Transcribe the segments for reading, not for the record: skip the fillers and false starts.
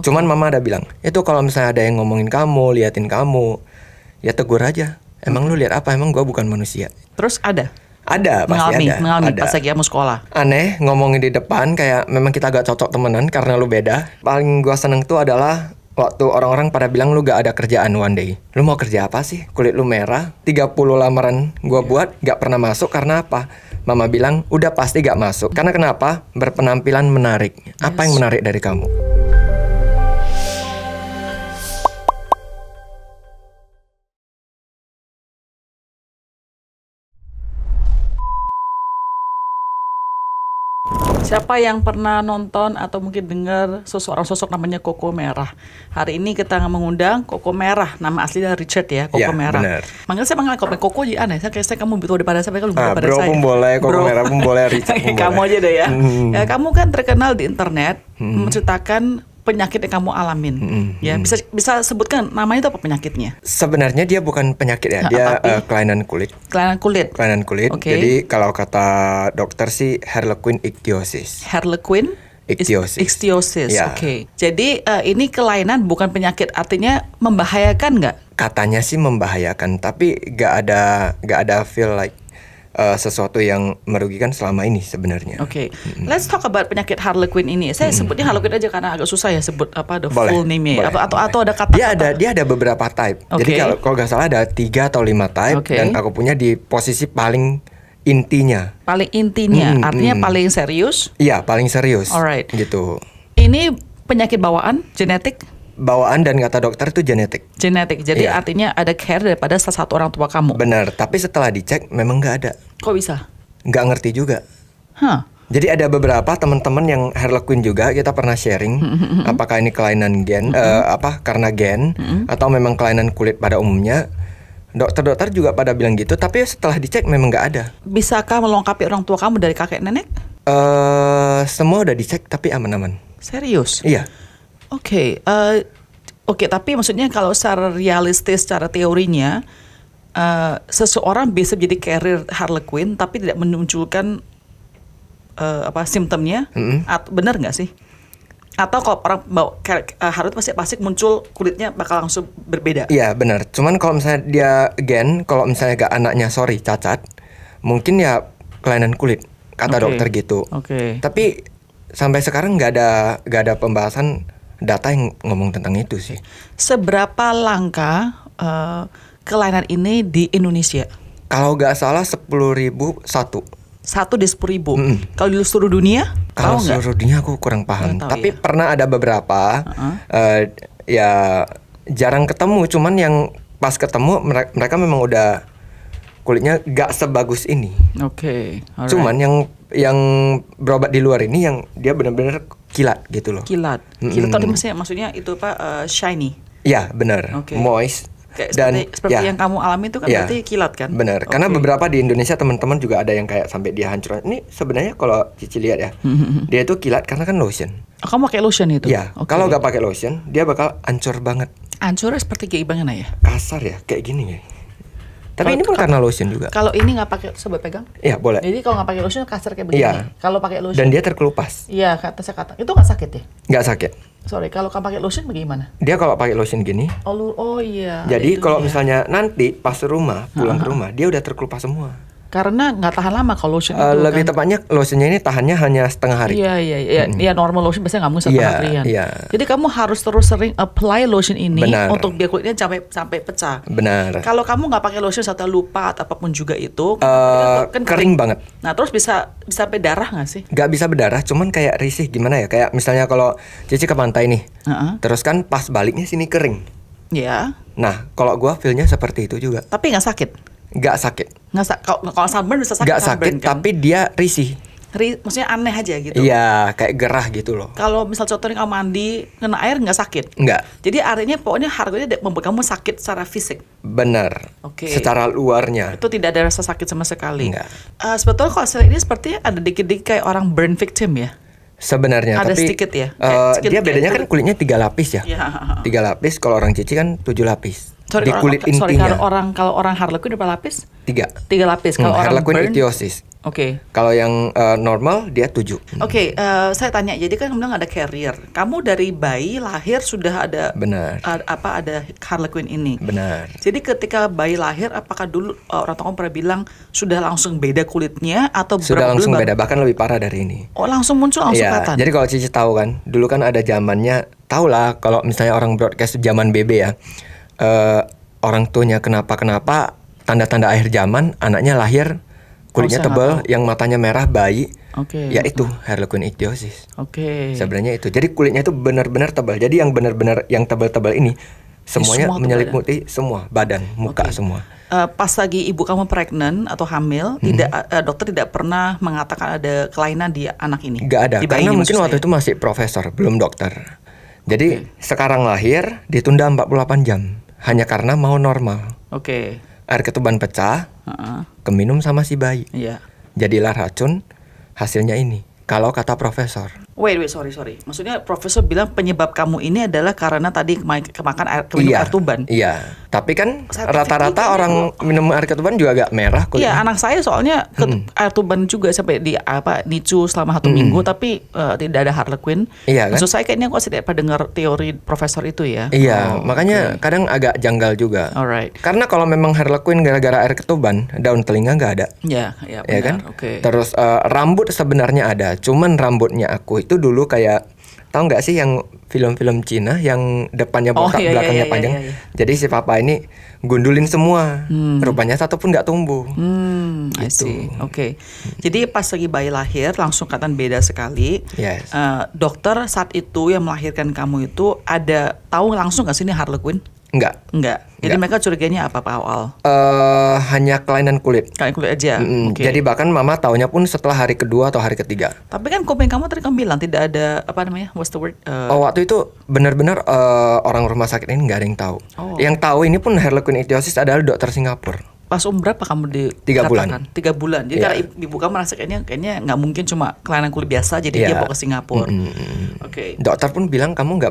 Cuman mama ada bilang, itu kalau misalnya ada yang ngomongin kamu, liatin kamu, ya tegur aja. Emang lu lihat apa? Emang gua bukan manusia. Terus ada? Ada, pasti Mengalami ada. pas lagi kamu sekolah. Aneh ngomongin di depan kayak memang kita gak cocok temenan karena lu beda. Paling gua seneng tuh adalah waktu orang-orang pada bilang lu gak ada kerjaan one day. Lu mau kerja apa sih? Kulit lu merah, 30 lamaran gua buat gak pernah masuk karena apa? Mama bilang udah pasti gak masuk. Karena kenapa? Berpenampilan menarik. Apa yang menarik dari kamu? Siapa yang pernah nonton atau mungkin dengar seseorang sosok namanya Koko Merah? Hari ini kita mengundang Koko Merah. Nama aslinya Richard ya, Koko Merah. Bener. Saya manggil Koko jadi aneh. Saya kamu betul daripada saya, kalau daripada bro saya. Pun boleh, Koko Merah pun boleh, Richard pun kamu boleh. aja deh ya. Ya. Kamu kan terkenal di internet menceritakan penyakit yang kamu alamin. Ya, bisa sebutkan namanya itu apa penyakitnya? Sebenarnya dia bukan penyakit ya, dia kelainan kulit. Kelainan kulit. Kelainan kulit. Okay. Jadi kalau kata dokter sih Harlequin ichthyosis. Harlequin ichthyosis. Ya. Oke. Jadi ini kelainan bukan penyakit, artinya membahayakan nggak? Katanya sih membahayakan, tapi gak ada feel like sesuatu yang merugikan selama ini sebenarnya. Oke. Let's talk about penyakit Harlequin ini. Saya sebutnya Harlequin aja karena agak susah ya sebut apa the full name-nya. Atau ada kata. Dia ada beberapa type. Jadi kalau nggak salah ada 3 atau 5 type, dan aku punya di posisi paling intinya. Paling intinya, artinya paling serius? Iya, paling serius. Alright. Gitu. Ini penyakit bawaan, genetik? Bawaan dan kata dokter itu genetik. Genetik, jadi artinya ada care daripada salah satu orang tua kamu. Benar, tapi setelah dicek memang nggak ada. Kok bisa? Nggak ngerti juga. Jadi ada beberapa teman-teman yang Harlequin juga kita pernah sharing, apakah ini kelainan gen, karena gen, atau memang kelainan kulit pada umumnya. Dokter-dokter juga pada bilang gitu, tapi setelah dicek memang nggak ada. Bisakah melengkapi orang tua kamu dari kakek nenek? Semua udah dicek tapi aman-aman. Serius? Iya. Oke, tapi maksudnya kalau secara realistis, secara teorinya, seseorang bisa menjadi carrier Harlequin tapi tidak menunjukkan simptomnya, benar nggak sih? Atau kalau orang bawa Harlequin pasti muncul kulitnya bakal langsung berbeda? Iya benar. Cuman kalau misalnya dia gen, kalau misalnya gak anaknya cacat, mungkin ya kelainan kulit kata dokter gitu. Tapi sampai sekarang nggak ada pembahasan data yang ngomong tentang itu sih. Seberapa langka kelainan ini di Indonesia? Kalau nggak salah 10.000 satu. Satu di 10.000. Kalau di seluruh dunia? Kalau seluruh dunia aku kurang paham. Tapi pernah ada beberapa ya jarang ketemu. Cuman yang pas ketemu mereka memang udah kulitnya nggak sebagus ini. Cuman yang berobat di luar ini yang dia benar-benar kilat gitu loh. Kilat tadi maksudnya itu shiny. Ya benar. Moist. Seperti yang kamu alami itu kan berarti kilat kan? Benar. Karena beberapa di Indonesia teman-teman juga ada yang kayak sampai dia hancur. Ini sebenarnya kalau Cici lihat ya, dia itu kilat karena kan lotion. Kamu pakai lotion itu? Ya. Kalau nggak pakai lotion, dia bakal hancur banget. Hancurnya seperti kayak gimana ya? Kasar ya, kayak gini ya. Tapi ini pun karena lotion juga. Kalau ini nggak pakai, coba pegang. Iya boleh. Jadi kalau nggak pakai lotion kasar kayak begini. Kalau pakai lotion. Dan dia terkelupas. Iya kata itu nggak sakit ya? Nggak sakit. Sorry, kalau kamu pakai lotion bagaimana? Dia kalau pakai lotion gini. Oh iya. Jadi kalau misalnya nanti pas rumah pulang ke rumah dia udah terkelupas semua. Karena nggak tahan lama kalau lotion itu lebih tepatnya lotionnya ini tahannya hanya setengah hari. Iya, normal lotion biasanya nggak mungkin setengah harian. Jadi kamu harus terus sering apply lotion ini untuk biar kulitnya sampai pecah. Benar. Kalau kamu nggak pakai lotion atau lupa atau apapun juga itu, kan kering banget. Nah terus bisa sampai darah nggak sih? Nggak bisa berdarah, cuman kayak risih gimana ya? Kayak misalnya kalau Cici ke pantai nih, terus kan pas baliknya sini kering. Iya. Nah kalau gua feelnya seperti itu juga. Tapi nggak sakit? Nggak sakit. Kalau sunburn bisa sakit. Nggak sakit, kan? Tapi dia risih. Maksudnya aneh aja gitu. Iya, kayak gerah gitu loh. Kalau misal contohnya kamu mandi kena air nggak sakit? Nggak. Jadi artinya pokoknya harganya membuat kamu sakit secara fisik. Benar. Secara luarnya. Itu tidak ada rasa sakit sama sekali. Nggak. Sebetulnya kalau saya ini sepertinya ada dikit-dikit kayak orang burn victim ya. Sebenarnya ada tapi sedikit ya. Dia bedanya kan kulitnya 3 lapis ya. 3 lapis. Kalau orang Cici kan 7 lapis. Sorry, di kulit intinya. Kalau orang Harlequin berapa lapis? 3. 3 lapis. Kalau orang Harlequin burn, ichthyosis. Oke. Kalau yang normal dia 7. Oke, saya tanya. Jadi kan kamu bilang ada carrier. Kamu dari bayi lahir sudah ada Benar. ada Harlequin ini. Benar. Jadi ketika bayi lahir, apakah dulu orang tua kamu pernah bilang sudah langsung beda kulitnya atau Sudah berapa langsung bulan beda, bahkan lebih parah dari ini. Oh, langsung muncul, langsung Iya, kelihatan. jadi kalau Cici tahu kan, dulu kan ada zamannya, tau lah kalau misalnya orang broadcast zaman BB ya, orang tuanya kenapa tanda-tanda akhir zaman, anaknya lahir kulitnya saya tebal, nggak yang matanya merah, bayi, Oke. ya itu Harlequin ichthyosis. Oke. Sebenarnya itu, jadi kulitnya itu benar-benar tebal. Jadi yang benar-benar yang tebal-tebal ini semuanya semua tuh menyelimuti semua badan, muka Oke. semua. Pas lagi ibu kamu pregnant atau hamil, dokter tidak pernah mengatakan ada kelainan di anak ini. Gak ada, Di bayi karena ini mungkin maksud waktu saya. itu masih profesor, belum dokter. Jadi sekarang lahir ditunda 48 jam hanya karena mau normal. Oke. Air ketuban pecah, Heeh. keminum sama si bayi. Iya. Jadilah racun, hasilnya ini. Kalau kata profesor. Wait, sorry. Maksudnya profesor bilang penyebab kamu ini adalah karena tadi kemakan keminum air tuban. Iya, tapi kan Saya rata-rata pikir orang minum air ketuban juga agak merah kulitnya. Iya, anak saya soalnya air tuban juga sampai di nicu selama 1 minggu, tapi tidak ada Harlequin. Iya kan? Maksud saya kayaknya kok tidak pernah dengar teori profesor itu ya. Iya, makanya kadang agak janggal juga. Alright. Karena kalau memang Harlequin gara-gara air ketuban, daun telinga nggak ada. Ya Ya benar. kan? Oke. Terus rambut sebenarnya ada, cuman rambutnya aku itu dulu kayak, tahu nggak sih yang film-film Cina yang depannya botak, iya, belakangnya iya, panjang. iya. Jadi si papa ini gundulin semua, rupanya satu pun nggak tumbuh. I see. Oke. Jadi pas lagi bayi lahir langsung kelihatan beda sekali. Yes. Dokter saat itu yang melahirkan kamu itu ada tahu langsung nggak sih ini Harlequin? Enggak. Jadi mereka curiganya apa Pak awal? Hanya kelainan kulit. Kalian kulit aja. Oke. Jadi bahkan mama taunya pun setelah hari kedua atau hari ketiga. Tapi kan kuping kamu tadi kamu bilang tidak ada apa namanya? What's the word? Waktu itu benar-benar orang rumah sakit ini nggak ada yang tahu. Oh. Yang tahu ini pun Harlequin ichthyosis adalah dokter Singapura. Pas berapa kamu 3 bulan. 3 bulan. Jadi Iya. karena ibu kamu merasa kayaknya nggak mungkin cuma kelainan kulit biasa, jadi dia Iya. bawa ke Singapura. Oke. Dokter pun bilang kamu nggak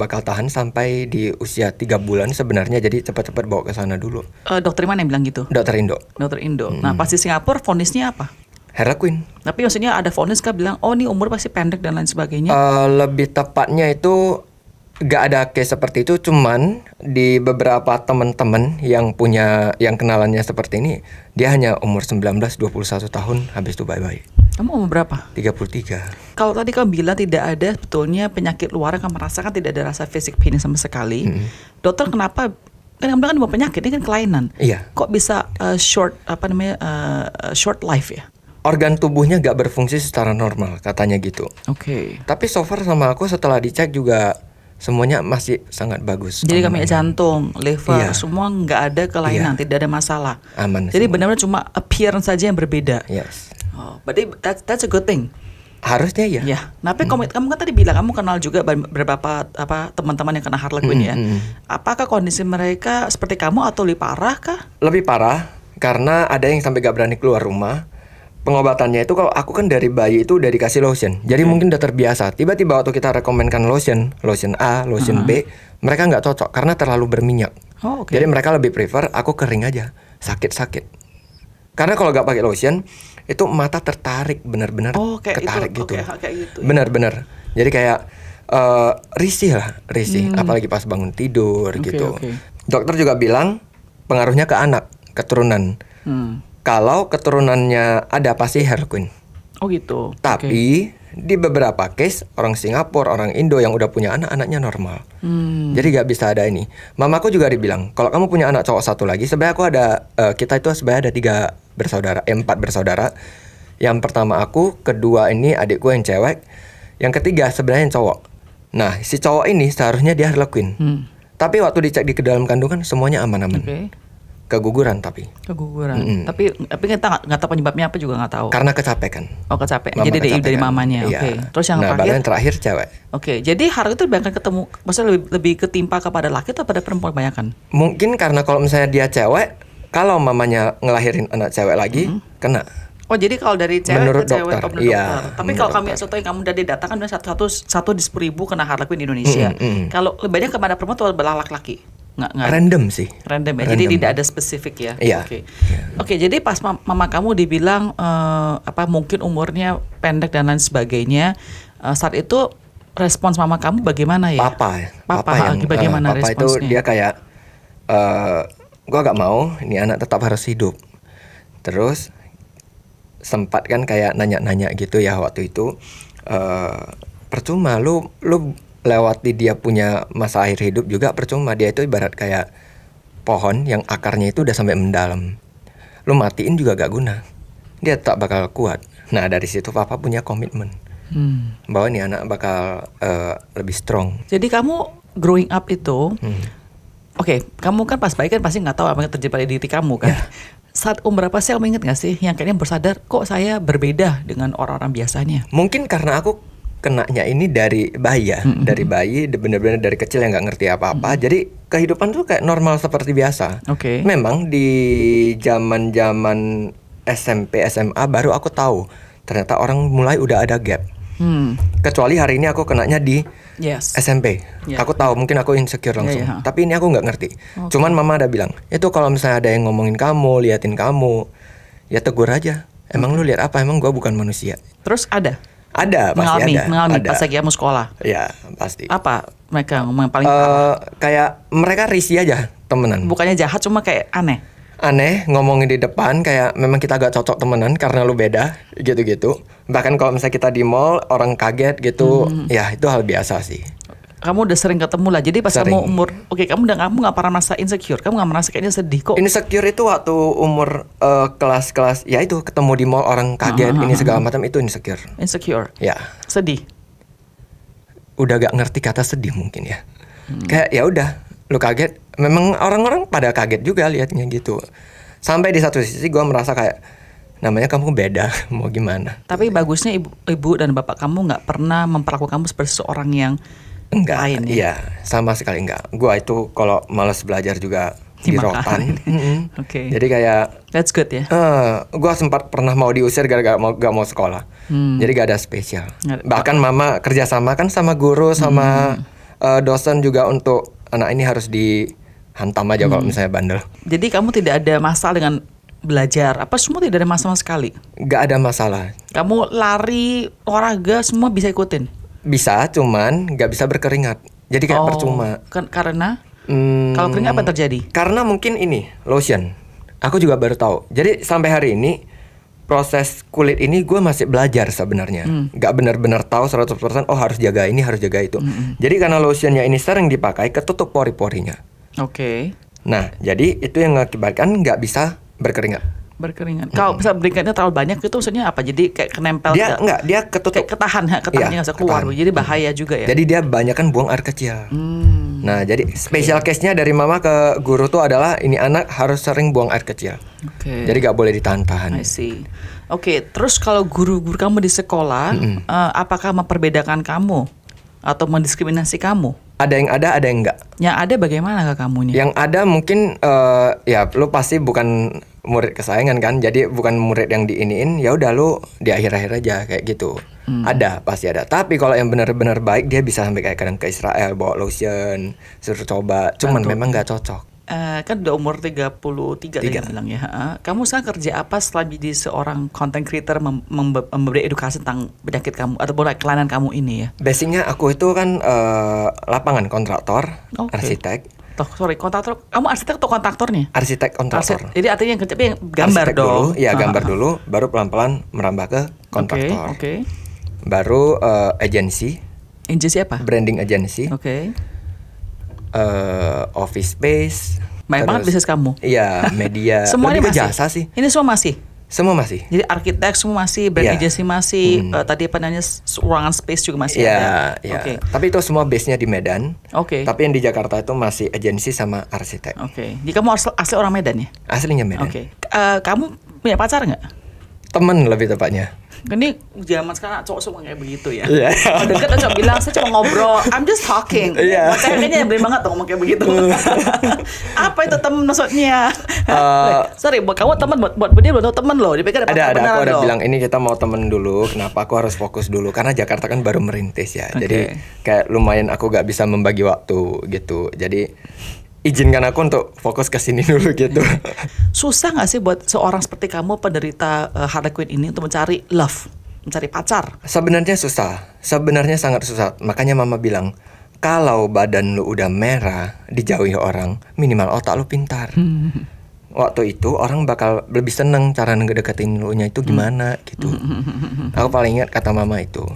bakal tahan sampai di usia 3 bulan sebenarnya, jadi cepat-cepat bawa ke sana dulu. Dokter mana yang bilang gitu? Dokter Indo. Dokter Indo. Nah, pas di Singapura vonisnya apa? Harlequin. Tapi maksudnya ada vonis kah bilang, oh ini umur pasti pendek dan lain sebagainya? Lebih tepatnya itu nggak ada case seperti itu, cuman di beberapa teman-teman yang kenalannya seperti ini, dia hanya umur 19-21 tahun, habis itu bye-bye. Kamu umur berapa? 33. Kalau tadi kamu bilang tidak ada sebetulnya penyakit luar yang kamu merasakan, tidak ada rasa fisik pain sama sekali. Dokter kenapa? Kan kamu bilang kan bukan penyakit, ini kan kelainan. Iya. Kok bisa short life ya? Organ tubuhnya nggak berfungsi secara normal, katanya gitu. Oke. Tapi so far sama aku setelah dicek juga semuanya masih sangat bagus. Jadi aman. kami jantung, liver, Iya. semua nggak ada kelainan, tidak ada masalah. Aman Jadi semua. benar-benar cuma appearance saja yang berbeda. Yes. Oh, berarti that's a good thing. Harusnya ya. Ya, tapi kamu kan tadi bilang kamu kenal juga beberapa teman-teman yang kena Harlequin ya. Apakah kondisi mereka seperti kamu atau lebih parah kah? Lebih parah karena ada yang sampai gak berani keluar rumah. Pengobatannya itu kalau aku kan dari bayi itu udah dikasih lotion. Jadi mungkin udah terbiasa. Tiba-tiba waktu kita rekomenkan lotion A, lotion B, mereka nggak cocok karena terlalu berminyak. Oh, oke. Jadi mereka lebih prefer aku kering aja, sakit-sakit. Karena kalau nggak pakai lotion, itu mata tertarik, benar-benar kayak ketarik itu. gitu. Oke, kayak gitu. Ya. Benar-benar. Jadi kayak risih. Apalagi pas bangun tidur gitu. oke. Dokter juga bilang pengaruhnya ke anak, keturunan. Kalau keturunannya ada pasti Harlequin. Oh gitu. Tapi di beberapa case orang Singapura, orang Indo yang udah punya anak, anaknya normal. Jadi gak bisa ada ini. Mamaku juga dibilang kalau kamu punya anak cowok satu lagi, sebenarnya aku ada kita itu sebenarnya ada 4 bersaudara. Yang pertama aku, kedua ini adikku yang cewek, yang ketiga sebenarnya yang cowok. Nah si cowok ini seharusnya dia Harlequin. Tapi waktu dicek di dalam kandungan semuanya aman-aman. Oke. Keguguran tapi Keguguran. Tapi kita nggak tahu penyebabnya apa juga nggak tahu. karena kecapekan. Oh kecapean. Mama Jadi dari kecapekan. mamanya. Iya. Oke. Terus yang baru terakhir. yang terakhir cewek. Oke. Jadi Harlequin itu bahkan ketemu, maksudnya lebih ketimpa kepada laki atau pada perempuan kebanyakan? Mungkin karena kalau misalnya dia cewek, kalau mamanya ngelahirin anak cewek lagi, kena. Oh jadi kalau dari cewek Menurut ke cewek dokter, menurut iya, dokter. Tapi menurut kalau kami dokter. contoh yang kamu dari data kan satu di 10.000 kena Harlequin di Indonesia. Kalau lebih banyak kepada perempuan atau pada laki-laki? Nggak. Random sih. Random ya. Jadi Random. tidak ada spesifik ya. Iya. Oke, jadi pas mama kamu dibilang mungkin umurnya pendek dan lain sebagainya, saat itu respons mama kamu bagaimana ya? Papa bagaimana papa responsnya? itu dia kayak gue gak mau ini anak tetap harus hidup. Terus sempat kan kayak nanya-nanya gitu ya waktu itu, percuma lu lewati dia punya masa akhir hidup juga percuma. Dia itu ibarat kayak pohon yang akarnya itu udah sampai mendalam. Lu matiin juga gak guna, dia tak bakal kuat. Nah dari situ papa punya komitmen bahwa nih anak bakal lebih strong. Jadi kamu growing up itu, oke, kamu kan pas bayi kan pasti nggak tahu apa yang terjadi pada diri kamu kan. Saat umur berapa sih kamu inget gak sih yang kayaknya bersadar kok saya berbeda dengan orang-orang biasanya? Mungkin karena aku kenanya ini dari bayi ya, dari bayi bener-bener dari kecil yang nggak ngerti apa-apa. Jadi kehidupan tuh kayak normal seperti biasa. Oke. Memang di zaman SMP SMA baru aku tahu ternyata orang mulai udah ada gap. Kecuali hari ini aku kenanya di SMP. Yeah. Aku tahu mungkin aku insecure langsung. Tapi ini aku nggak ngerti. Cuman mama ada bilang, itu kalau misalnya ada yang ngomongin kamu, liatin kamu, ya tegur aja. Emang lu lihat apa? Emang gua bukan manusia. Terus ada? Ada, pasti mengalami ada. Pas lagi kamu sekolah. Ya, pasti. Apa mereka ngomong yang paling kayak mereka risih aja temenan. bukannya jahat, cuma kayak aneh. Aneh ngomongin di depan kayak memang kita gak cocok temenan karena lu beda gitu-gitu. Bahkan kalau misalnya kita di mall orang kaget gitu, ya itu hal biasa sih. Kamu udah sering ketemu lah. Jadi pas kamu umur, kamu nggak pernah merasa insecure. Kamu nggak merasa kayaknya sedih kok. Insecure itu waktu umur kelas-kelas, ya itu ketemu di mall orang kaget ini segala macam, itu insecure. Insecure. Ya. Sedih. Udah gak ngerti kata sedih mungkin ya. Kayak ya udah, lu kaget. Memang orang-orang pada kaget juga liatnya gitu. Sampai di satu sisi gue merasa kayak namanya kamu beda, mau gimana. Tapi bagusnya ibu dan bapak kamu nggak pernah memperlakukan kamu seperti seorang yang lain ya? Iya, sama sekali enggak. Gue itu kalau malas belajar juga di rotan. Oke. Jadi kayak that's good ya. Gue sempat pernah mau diusir gara-gara gak mau sekolah. Jadi gak ada spesial. Bahkan mama kerjasama kan sama guru sama dosen juga untuk anak ini harus dihantam aja kalau misalnya bandel. Jadi kamu tidak ada masalah dengan belajar? Apa semua tidak ada masalah sama sekali? Gak ada masalah. Kamu lari, olahraga semua bisa ikutin? Bisa, cuman gak bisa berkeringat. Jadi kayak percuma. Karena? Kalau keringat apa terjadi? Karena mungkin ini lotion. Aku juga baru tahu. Jadi sampai hari ini proses kulit ini gue masih belajar sebenarnya. Gak benar-benar tahu 100% harus jaga ini, harus jaga itu. Jadi karena lotionnya ini sering dipakai, ketutup pori-porinya. Oke. Nah, jadi itu yang mengakibatkan gak bisa berkeringat. Kalau bisa berkeringatnya terlalu banyak itu maksudnya apa? Jadi kayak kenempel. Dia ketutup. Kayak ketahannya nggak bisa keluar. Jadi bahaya juga ya. Jadi dia banyak kan buang air kecil. Nah, jadi special case-nya dari mama ke guru tuh adalah ini anak harus sering buang air kecil. Jadi gak boleh ditahan-tahan. I see. Oke, terus kalau guru-guru kamu di sekolah, apakah memperbedakan kamu atau mendiskriminasi kamu? Ada yang ada yang enggak. Yang ada bagaimana ke kamunya? Yang ada mungkin ya lu pasti bukan murid kesayangan kan, jadi bukan murid yang diiniin, ya udah lu di akhir-akhir aja kayak gitu. Ada, pasti ada. Tapi kalau yang benar-benar baik dia bisa sampai kayak kadang ke Israel bawa lotion, suruh coba. Cuman memang nggak cocok. Kan udah umur 33 tadi bilang ya. Kamu sekarang kerja apa setelah jadi seorang content creator memberi edukasi tentang penyakit kamu atau kelainan kamu ini ya? Basicnya aku itu kan lapangan kontraktor, arsitek. Kontraktor. Kamu arsitek atau kontraktornya? Arsitek kontraktor. Jadi artinya yang gambar arsitek dong. Dulu, ya gambar dulu, baru pelan-pelan merambah ke kontraktor. Oke. Baru agency. Agency apa? Branding agency. Oke. Office space. Banyak banget bisnis kamu. Iya, media. Semuanya lebih masih? jasa sih. Ini semua masih? Semua masih. Jadi arsitek semua masih, brand agency masih, tadi apa namanya ruangan space juga masih ada. Iya. Tapi itu semua base-nya di Medan. Oke. Tapi yang di Jakarta itu masih agensi sama arsitek. Oke. Jadi kamu asli orang Medan ya? Aslinya Medan. Oke. Kamu punya pacar nggak? Temen lebih tepatnya. Ini zaman sekarang cowok semua kayak begitu ya. Kalau deket aja bilang saya cuma ngobrol, I'm just talking. Kayaknya nyebelin banget tuh ngomong kayak begitu. Apa itu temen maksudnya? Sorry, buat kamu temen, buat dia belum temen loh. Dipikir ada aku udah bilang ini kita mau temen dulu. Kenapa aku harus fokus dulu? Karena Jakarta kan baru merintis ya. Jadi kayak lumayan aku gak bisa membagi waktu gitu. Jadi izinkan aku untuk fokus ke sini dulu gitu. Susah nggak sih buat seorang seperti kamu penderita Harley Quinn ini untuk mencari love, mencari pacar? Sebenarnya susah, sebenarnya sangat susah. Makanya mama bilang, kalau badan lu udah merah, dijauhi orang, minimal otak lu pintar. Waktu itu orang bakal lebih seneng cara ngedeketin lu nya itu gimana gitu. Aku paling ingat kata mama itu.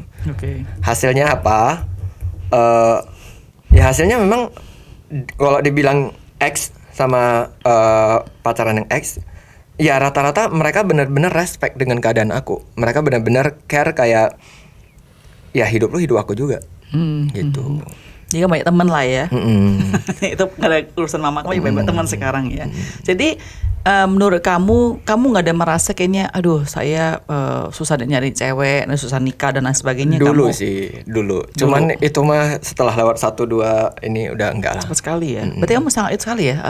Hasilnya apa? Ya hasilnya memang kalau dibilang X sama pacaran yang X, ya rata-rata mereka benar-benar respect dengan keadaan aku. Mereka benar-benar care kayak, ya hidup lu hidup aku juga, gitu. Jadi banyak teman lah ya. Itu gak ada urusan mama, kamu banyak teman sekarang ya. Jadi menurut kamu nggak ada merasa kayaknya, aduh saya susah nyari cewek, susah nikah dan lain sebagainya? Dulu sih, dulu. Cuman itu mah setelah lewat 1-2 ini udah enggak lah. Cepat sekali ya. Berarti kamu sangat itu sekali ya.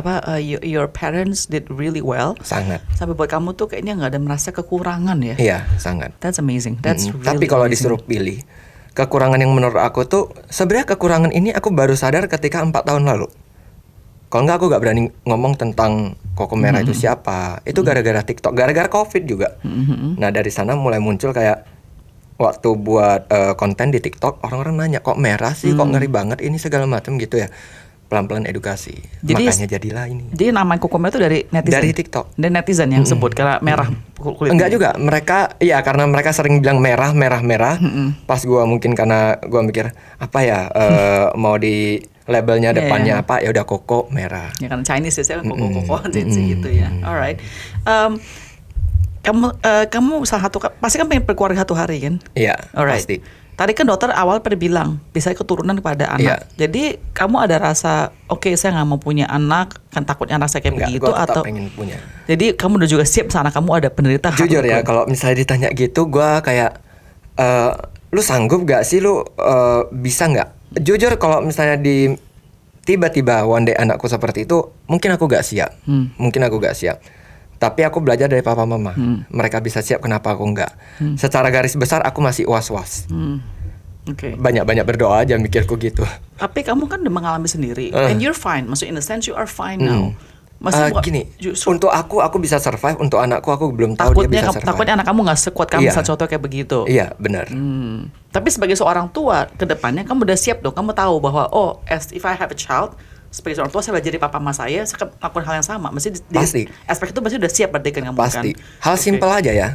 Your parents did really well. Sangat. Sampai buat kamu tuh kayaknya nggak ada merasa kekurangan ya. Iya, sangat. That's amazing. That's really Tapi kalau amazing. disuruh pilih, kekurangan yang menurut aku tuh sebenarnya kekurangan ini aku baru sadar ketika 4 tahun lalu. Kalau enggak aku gak berani ngomong tentang Koko Merah itu siapa. Itu gara-gara TikTok, gara-gara COVID juga. Nah dari sana mulai muncul kayak waktu buat konten di TikTok, orang-orang nanya kok merah sih, kok ngeri banget ini segala macam gitu ya. Pelan-pelan edukasi. Makanya jadilah ini. Jadi nama Koko Merah itu dari netizen? Dari TikTok. Dan netizen yang sebut karena merah kulitnya? Enggak juga, mereka ya karena mereka sering bilang merah. Pas gua mungkin karena gua mikir apa ya mau di labelnya depannya apa, ya udah Koko Merah. Ya kan Chinese ya, Koko gitu ya. Alright. Kamu salah satu pasti kan pengen berkeluarga satu hari kan? Iya, alright. pasti. Tadi kan dokter awal pada bilang bisa keturunan kepada anak. Jadi kamu ada rasa oke, saya nggak mau punya anak, kan takutnya anak saya kayak begitu, gua tetap atau pengen punya. Jadi kamu udah juga siap sana kamu ada penderita? Jujur ya, kalau misalnya ditanya gitu, gua kayak lu sanggup gak sih, lu bisa nggak? Jujur kalau misalnya tiba-tiba one day anakku seperti itu, mungkin aku gak siap. Tapi aku belajar dari papa mama. Mereka bisa siap, kenapa aku enggak? Secara garis besar aku masih was-was. Banyak-banyak berdoa aja mikirku gitu. Tapi kamu kan udah mengalami sendiri, and you're fine. Maksudnya in a sense you are fine now. Gini, untuk aku bisa survive, untuk anakku aku belum tahu dia bisa survive. Takutnya anak kamu nggak sekuat kamu saat contoh kayak begitu. Iya, benar. Tapi sebagai seorang tua, kedepannya kamu udah siap dong. Kamu tahu bahwa if I have a child, sebagai seorang tua saya belajar dari papa mama saya akan melakukan hal yang sama. Pasti. Aspek itu pasti udah siap berarti kan kamu. Pasti. Hal simpel aja ya.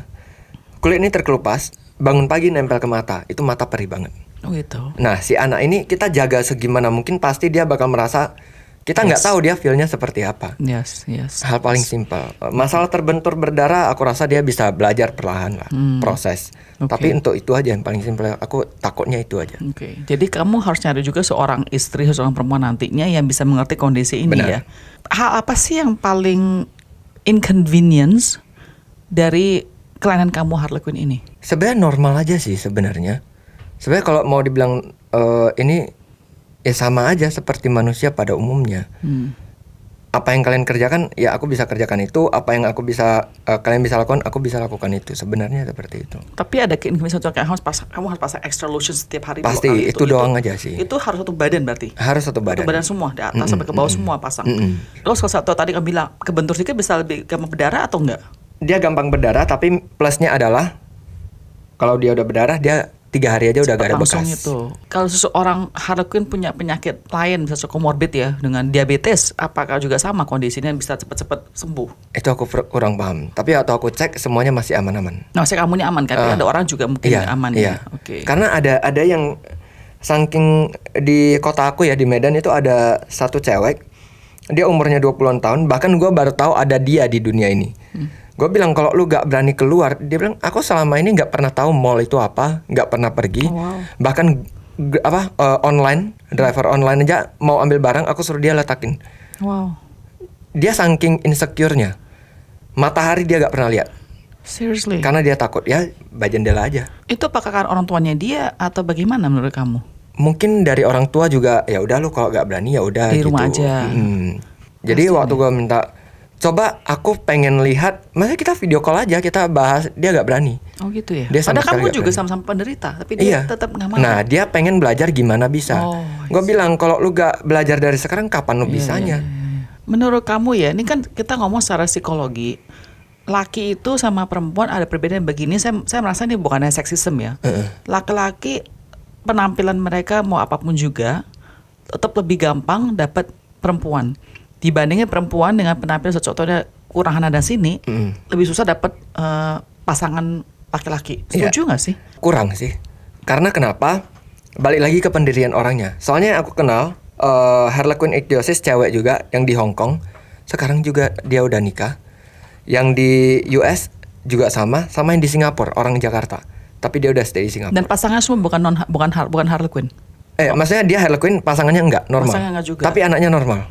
Kulit ini terkelupas, bangun pagi nempel ke mata, itu mata perih banget. Oh gitu. Nah, si anak ini kita jaga segimana mungkin, pasti dia bakal merasa kita nggak tahu dia feel-nya seperti apa. Yes. Hal paling simpel. Masalah terbentur berdarah, aku rasa dia bisa belajar perlahan lah, proses. Tapi untuk itu aja yang paling simpel. Aku takutnya itu aja. Jadi kamu harus nyari juga seorang istri, seorang perempuan nantinya yang bisa mengerti kondisi ini. Benar. Ya. Hal apa sih yang paling inconvenience dari kelainan kamu Harley Quinn ini? Sebenarnya normal aja sih sebenarnya. Sebenarnya kalau mau dibilang ini ya sama aja seperti manusia pada umumnya. Apa yang kalian kerjakan, ya aku bisa kerjakan itu. Apa yang aku bisa kalian bisa lakukan, aku bisa lakukan itu. Sebenarnya seperti itu. Tapi ada misalnya kamu harus pasang extra lotion setiap hari. Pasti itu doang aja sih. Itu harus satu badan berarti. Harus satu badan. Satu badan semua, dari atas sampai ke bawah semua pasang. Terus kalau satu tadi kamu bilang kebentur sedikit bisa lebih gampang berdarah atau enggak? Dia gampang berdarah, tapi plusnya adalah kalau dia udah berdarah, dia 3 hari aja udah gak ada bekas. Itu. Kalau seseorang Harley Quinn punya penyakit lain, misalnya komorbid ya, dengan diabetes, apakah juga sama kondisinya bisa cepat-cepat sembuh? Itu aku kurang paham. Tapi atau aku cek semuanya masih aman-aman. Nah, maksudnya kamunya aman kan? Tapi ada orang juga mungkin aman ya. Karena ada yang saking di kota aku ya, di Medan itu ada satu cewek, dia umurnya 20-an tahun, bahkan gue baru tahu ada dia di dunia ini. Gue bilang kalau lu gak berani keluar, dia bilang aku selama ini gak pernah tahu mall itu apa, gak pernah pergi. Bahkan online, driver online aja mau ambil barang aku suruh dia letakin. Dia saking insecure-nya, matahari dia gak pernah lihat. Seriously? Karena dia takut, ya jendela aja. Itu apakah karena orang tuanya dia atau bagaimana menurut kamu? Mungkin dari orang tua juga, ya udah lu kalau gak berani ya udah di gitu. Rumah aja. Jadi waktu gue minta, coba aku pengen lihat, masa kita video call aja, kita bahas, dia gak berani. Oh gitu ya? Padahal kamu juga sama-sama penderita, tapi dia tetap gak mau. Nah dia pengen belajar gimana bisa. Gue bilang kalau lu gak belajar dari sekarang, kapan lu bisanya? menurut kamu ya, ini kan kita ngomong secara psikologi. Laki itu sama perempuan ada perbedaan begini. Saya merasa ini bukannya seksisme ya. Laki-laki penampilan mereka mau apapun juga tetap lebih gampang dapat perempuan dibandingin perempuan dengan penampilan contohnya kurang sana dan sini lebih susah dapat pasangan laki-laki. Setuju nggak sih? Kurang sih. Karena kenapa? Balik lagi ke pendirian orangnya. Soalnya aku kenal Harlequin Ichthyosis cewek juga yang di Hong Kong. Sekarang juga dia udah nikah. Yang di US juga sama yang di Singapura, orang Jakarta. Tapi dia udah stay di Singapura. Dan pasangannya semua bukan Harlequin. Maksudnya dia Harlequin, pasangannya enggak normal. Pasangannya enggak juga. Tapi anaknya normal.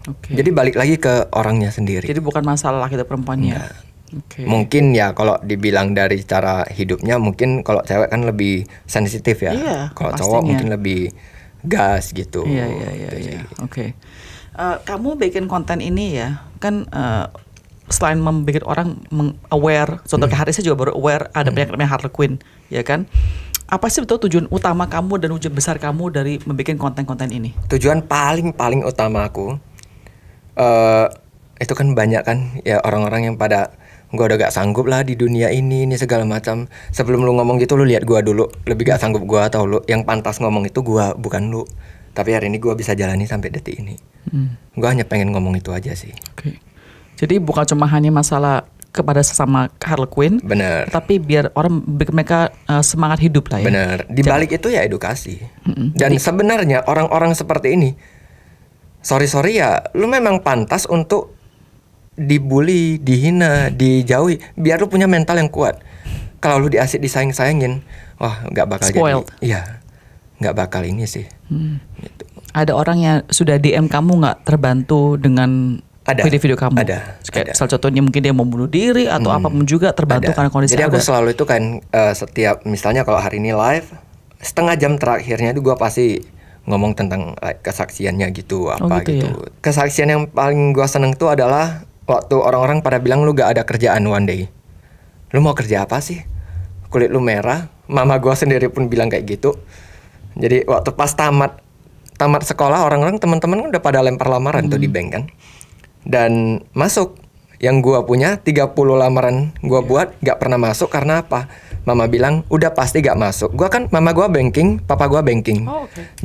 Okay. Jadi balik lagi ke orangnya sendiri. Jadi bukan masalah laki atau perempuannya. Okay. Mungkin ya kalau dibilang dari cara hidupnya, mungkin kalau cewek kan lebih sensitif ya. Iya, kalau cowok mungkin lebih gas gitu. Iya. Oke. Kamu bikin konten ini ya, kan selain membuat orang aware, contohnya hari saya juga baru aware ada penyakit namanya Harlequin, ya kan? Apa sih betul tujuan utama kamu dan tujuan besar kamu dari membuat konten-konten ini? Tujuan paling utama aku, itu kan banyak kan ya orang-orang yang pada gue udah gak sanggup lah di dunia ini segala macam. Sebelum lu ngomong gitu lu lihat gue dulu, lebih gak sanggup gue atau lu yang pantas ngomong itu gue, bukan lu. Tapi hari ini gue bisa jalani sampai detik ini. Gue hanya pengen ngomong itu aja sih. Okay. Jadi bukan cuma hanya masalah kepada sesama Harlequin, bener. Tapi biar orang mereka semangat hidup lah ya. Bener. Di balik itu ya edukasi. Dan sebenarnya orang-orang seperti ini, sorry ya, lu memang pantas untuk dibully, dihina, dijauhi. Biar lu punya mental yang kuat. Kalau lu diasik disayang-sayangin, wah nggak bakal spoiled. Jadi. Iya, nggak bakal ini sih. Gitu. Ada orang yang sudah DM kamu nggak terbantu dengan video-video kamu? Ada. Salah contohnya mungkin dia mau bunuh diri atau apapun juga terbantu karena kondisi. Jadi aku selalu itu kan setiap misalnya kalau hari ini live setengah jam terakhirnya itu gue pasti ngomong tentang kesaksiannya gitu gitu. Ya? Kesaksian yang paling gue seneng tuh adalah waktu orang-orang pada bilang lu gak ada kerjaan one day. Lu mau kerja apa sih? Kulit lu merah. Mama gue sendiri pun bilang kayak gitu. Jadi waktu pas tamat sekolah orang-orang teman-teman udah pada lempar lamaran tuh di bank kan. Dan masuk yang gua punya 30 lamaran gua buat gak pernah masuk karena apa? Mama bilang udah pasti gak masuk. Gua kan mama gua banking, papa gua banking.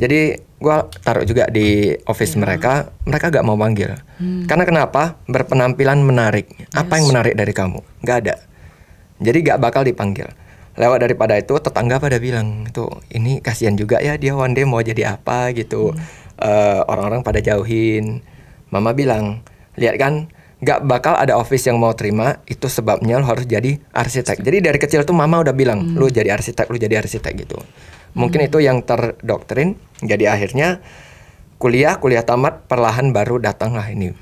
Jadi gua taruh juga di office mereka gak mau panggil. Karena kenapa? Berpenampilan menarik. Apa yang menarik dari kamu? Gak ada. Jadi gak bakal dipanggil. Lewat daripada itu tetangga pada bilang tuh ini kasihan juga ya dia one day mau jadi apa gitu. Orang-orang pada jauhin. Mama bilang lihat kan, gak bakal ada office yang mau terima. Itu sebabnya lo harus jadi arsitek. Jadi dari kecil tuh mama udah bilang lu jadi arsitek gitu. Mungkin itu yang terdoktrin. Jadi akhirnya kuliah tamat, perlahan baru datanglah ini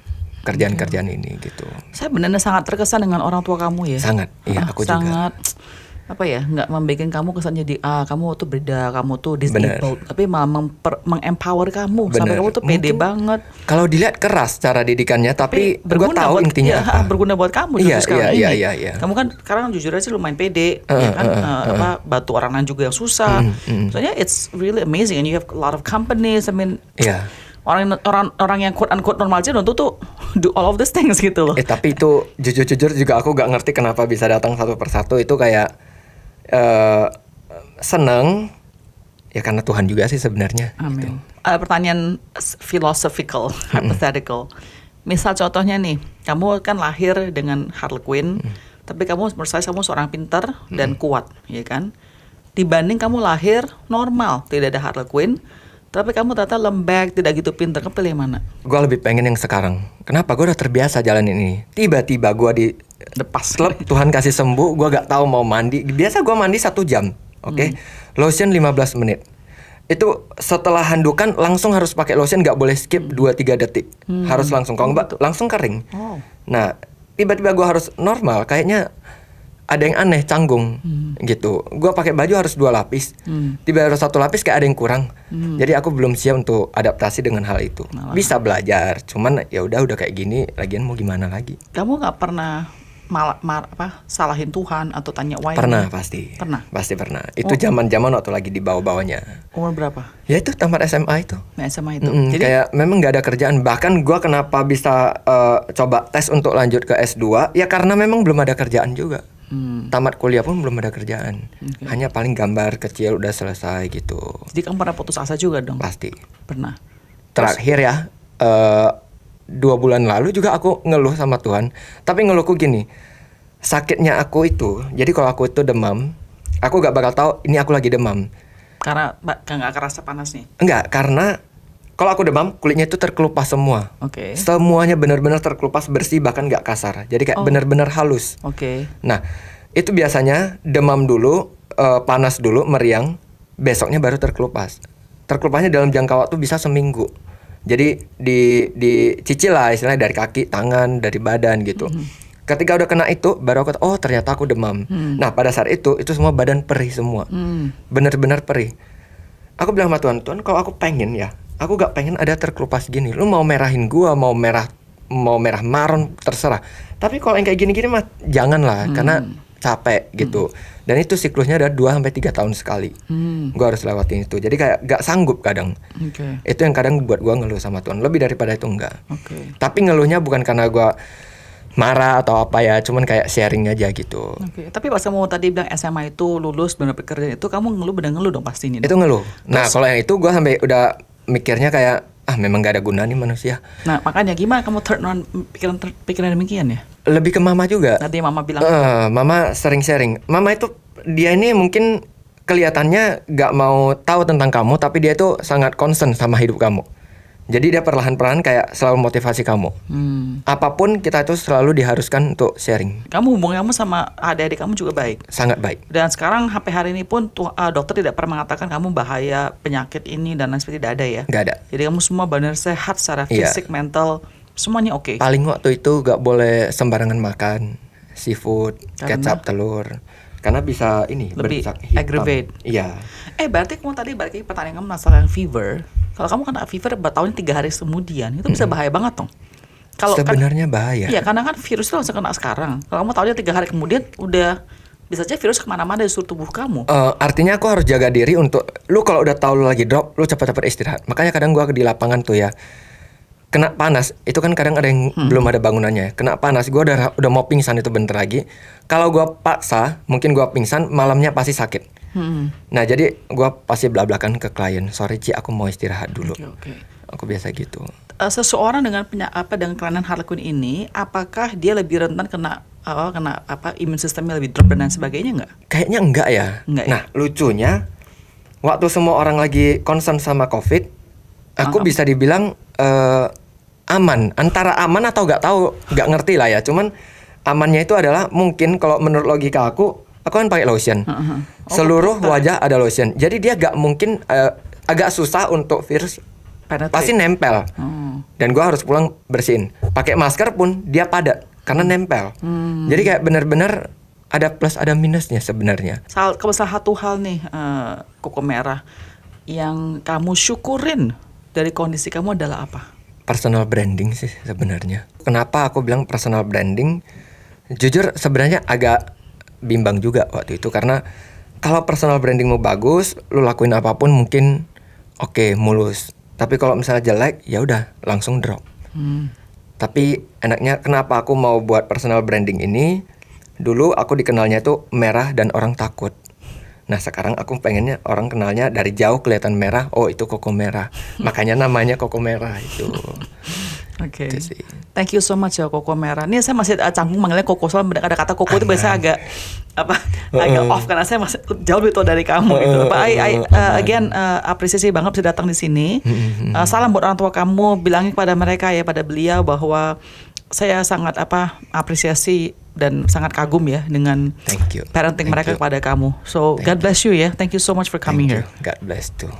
kerjaan-kerjaan ini gitu. Saya benar-benar sangat terkesan dengan orang tua kamu ya. Sangat, iya aku sangat, juga apa ya, nggak membuat kamu kesan jadi kamu tuh beda, kamu tuh disabled, tapi malah mengempower kamu. Bener. Sampai kamu tuh pede banget. Kalau dilihat keras cara didikannya, tapi gue tahu intinya apa. Berguna buat kamu sekarang ini. Iya. Kamu kan sekarang jujur aja lumayan pede, ya kan? Bantu orang lain juga yang susah. Soalnya it's really amazing and you have a lot of companies. I mean, orang yang quote unquote normal aja tuh do all of these things gitu loh. Tapi itu jujur juga aku gak ngerti kenapa bisa datang satu persatu. Itu kayak seneng ya karena Tuhan juga sih sebenarnya. Amin. Gitu. Ada pertanyaan philosophical, hypothetical. Misal contohnya nih, kamu kan lahir dengan Harlequin, tapi kamu menurut saya kamu seorang pintar dan kuat, ya kan? Dibanding kamu lahir normal, tidak ada Harlequin, tapi kamu ternyata lembek, tidak gitu pintar, kamu pilih mana? Gue lebih pengen yang sekarang. Kenapa? Gue udah terbiasa jalanin ini. Tiba-tiba gue di lepas klub, Tuhan kasih sembuh, gue gak tahu mau mandi. Biasa gue mandi 1 jam, oke? Lotion 15 menit. Itu setelah handukan langsung harus pakai lotion, gak boleh skip 2-3 detik. Harus langsung, kalau enggak langsung kering. Nah, tiba-tiba gue harus normal, kayaknya ada yang aneh, canggung gitu. Gue pakai baju harus 2 lapis. Tiba harus 1 lapis kayak ada yang kurang. Jadi aku belum siap untuk adaptasi dengan hal itu. Bisa belajar, cuman ya udah kayak gini, lagian mau gimana lagi. Kamu nggak pernah salahin Tuhan atau tanya why? Pernah pasti. Pernah? Pasti pernah. Itu zaman-zaman waktu lagi di bawah-bawahnya. Umur berapa? Ya itu tamat SMA itu. Nah, SMA itu. Jadi kayak memang nggak ada kerjaan. Bahkan gua kenapa bisa coba tes untuk lanjut ke S2 ya karena memang belum ada kerjaan juga. Tamat kuliah pun belum ada kerjaan. Hanya paling gambar kecil udah selesai gitu. Jadi kamu pernah putus asa juga dong? Pasti. Pernah. Terakhir ya 2 bulan lalu juga aku ngeluh sama Tuhan. Tapi ngeluhku gini, sakitnya aku itu, jadi kalau aku itu demam, aku gak bakal tahu ini aku lagi demam. Karena nggak kerasa panasnya? Enggak, karena kalau aku demam kulitnya itu terkelupas semua. Oke. Semuanya benar-benar terkelupas bersih, bahkan gak kasar. Jadi kayak benar-benar halus. Oke. Nah itu biasanya demam dulu, panas dulu, meriang, besoknya baru terkelupas. Terkelupasnya dalam jangka waktu bisa seminggu. Jadi dicicil lah istilahnya dari kaki, tangan, dari badan gitu. Ketika udah kena itu baru aku oh ternyata aku demam. Nah pada saat itu semua badan perih semua. Benar-benar perih. Aku bilang sama Tuhan, kalau aku pengen ya, aku gak pengen ada terkelupas gini. Lu mau merahin gua, mau merah maron terserah. Tapi kalau yang kayak gini-gini mah janganlah karena capek gitu. Dan itu siklusnya ada 2-3 tahun sekali. Gue harus lewatin itu. Jadi kayak gak sanggup kadang. Itu yang kadang buat gue ngeluh sama Tuhan. Lebih daripada itu enggak. Tapi ngeluhnya bukan karena gue marah atau apa ya, cuman kayak sharing aja gitu. Tapi pas kamu tadi bilang SMA itu lulus benar bekerja itu, kamu ngeluh dong pasti ini. Itu ngeluh. Nah kalau yang itu gue sampai udah mikirnya kayak memang gak ada guna nih manusia. Nah makanya gimana kamu turn on pikiran demikian ya? Lebih ke mama juga. Tadi mama bilang mama sering sharing. Mama itu dia ini mungkin kelihatannya gak mau tahu tentang kamu, tapi dia itu sangat concern sama hidup kamu. Jadi dia perlahan-perlahan kayak selalu motivasi kamu. Apapun kita itu selalu diharuskan untuk sharing. Kamu hubungan kamu sama adik-adik kamu juga baik? Sangat baik. Dan sekarang sampai hari ini pun dokter tidak pernah mengatakan kamu bahaya penyakit ini dan lain sebagainya, tidak ada ya? Gak ada. Jadi kamu semua benar sehat secara fisik, mental, semuanya oke. Paling waktu itu gak boleh sembarangan makan seafood, kecap, telur. Karena bisa ini lebih bercak hitam. aggravate. Iya. Berarti kamu tadi balik lagi pertanyaan kamu masalah yang fever. Kalau kamu kena fever bertahun 3 hari kemudian, itu bisa bahaya banget dong. Kalau sebenarnya bahaya. Iya, karena kan virus itu langsung kena sekarang. Kalau kamu tahunya 3 hari kemudian, udah bisa aja virus kemana-mana di seluruh tubuh kamu. Artinya aku harus jaga diri untuk lu kalau udah tahu lu lagi drop, lu cepat-cepat istirahat. Makanya kadang gua di lapangan tuh ya, kena panas itu kan kadang ada yang belum ada bangunannya. Kena panas, gua udah mau pingsan itu bentar lagi. Kalau gua paksa, mungkin gua pingsan, malamnya pasti sakit. Nah jadi gue pasti belak-belakan ke klien, sorry Ci aku mau istirahat dulu. Aku biasa gitu. Seseorang dengan dengan kelainan Harlequin ini, apakah dia lebih rentan kena imun sistemnya lebih drop dan lain sebagainya nggak? Kayaknya enggak ya. Nah lucunya waktu semua orang lagi concern sama COVID, aku bisa dibilang aman. Antara aman atau nggak ngerti lah ya. Cuman amannya itu adalah mungkin kalau menurut logika aku kan pakai lotion. Seluruh wajah ada lotion. Jadi dia gak mungkin agak susah untuk virus pasti nempel. Dan gua harus pulang bersihin. Pakai masker pun dia padat karena nempel. Jadi kayak benar-benar ada plus ada minusnya sebenarnya. Kalau salah satu hal nih Koko Merah yang kamu syukurin dari kondisi kamu adalah apa? Personal branding sih sebenarnya. Kenapa aku bilang personal branding? Jujur sebenarnya agak bimbang juga waktu itu karena kalau personal brandingmu bagus, lu lakuin apapun mungkin oke, mulus. Tapi kalau misalnya jelek, ya udah langsung drop. Tapi enaknya kenapa aku mau buat personal branding ini? Dulu aku dikenalnya tuh merah dan orang takut. Nah sekarang aku pengennya orang kenalnya dari jauh kelihatan merah, oh itu Koko Merah. Makanya namanya Koko Merah itu. Oke. Thank you so much ya Koko Merah. Ini saya masih canggung manggilnya Koko, soalnya ada kata Koko itu biasanya agak agak off karena saya masih jauh lebih tua dari kamu gitu. Again apresiasi banget bisa datang di sini. Salam buat orang tua kamu, bilangin kepada mereka ya, pada beliau bahwa saya sangat apresiasi dan sangat kagum ya dengan parenting mereka kepada kamu. So God bless you ya. Thank you so much for coming here. God bless too.